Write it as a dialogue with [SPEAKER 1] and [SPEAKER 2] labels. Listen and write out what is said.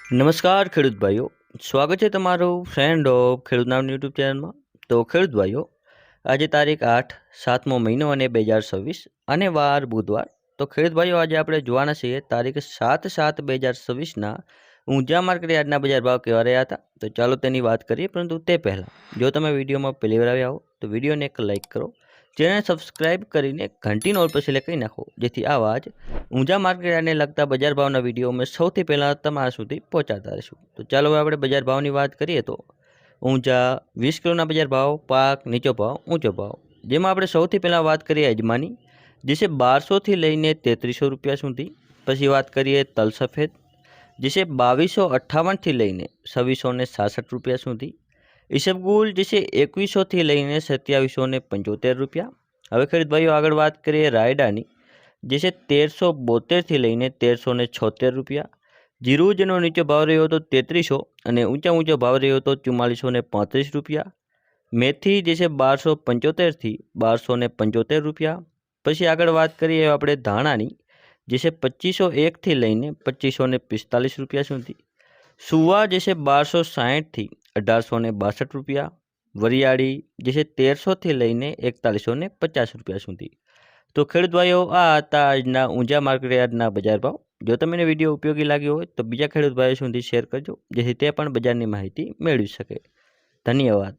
[SPEAKER 1] નમસ્કાર ખેડૂત ભાઈઓ, સ્વાગત છે તમારું ફ્રેન્ડ ઓફ ખેડૂત નામની યુટ્યુબ ચેનલમાં. તો ખેડૂત ભાઈઓ, આજે તારીખ 8 7મો મહિનો અને 2026 અને વાર બુધવાર. તો ખેડૂત ભાઈઓ, આજે આપણે જોવાના છીએ તારીખ 7/7/2026ના ઊંઝા માર્કેટ યાર્ડના બજાર ભાવ કેવા રહ્યા હતા. તો ચાલો તેની વાત કરીએ, પરંતુ તે પહેલાં જો તમે વિડીયોમાં પહેલી વાર આવ્યા હો તો વિડીયોને એક લાઇક કરો, ચેનલ સબસ્ક્રાઇબ કરીને ઘંટીનો ઓલ પર સિલેક્ટ કરી નાખો, જેથી આવા જ ઊંઝા માર્કેટને લગતા બજાર ભાવના વિડીયો અમે સૌથી પહેલાં તમારા સુધી પહોંચાડતા રહીશું. તો ચાલો હવે આપણે બજાર ભાવની વાત કરીએ. તો ઊંઝા 20 કિલોના બજાર ભાવ, પાક નીચો ભાવ, ઊંચો ભાવ, જેમાં આપણે સૌથી પહેલાં વાત કરીએ અજમાની, જે છે 1200થી લઈને 3300 રૂપિયા સુધી. પછી વાત કરીએ તલ સફેદ, જે છે 2258થી લઈને 2666 રૂપિયા સુધી. ઈસબગુલ, જે છે 2100થી લઈને 2775 રૂપિયા. હવે ખેડૂત ભાઈઓ, આગળ વાત કરીએ રાયડાની, જે છે 1372થી લઈને 1376 રૂપિયા. જીરું, જેનો નીચો ભાવ રહ્યો હતો 3300 અને ઊંચો ભાવ રહ્યો હતો 4435 રૂપિયા. મેથી, જે છે 1275થી 1275 રૂપિયા. પછી આગળ વાત કરીએ આપણે ધાણાની, જે છે 2501થી લઈને 2545 રૂપિયા સુધી. સુવા, જે છે 1260થી 1862 રૂપિયા. વરિયાળી, જે છે 1300થી લઈને 4150 રૂપિયા સુધી. તો ખેડૂત ભાઈઓ, આ હતા આજના ઊંઝા માર્કેટ યાર્ડના બજાર ભાવ. જો તમને વિડીયો ઉપયોગી લાગ્યો હોય તો બીજા ખેડૂત ભાઈઓ સુધી શેર કરજો, જેથી તે પણ બજારની માહિતી મેળવી શકે. ધન્યવાદ.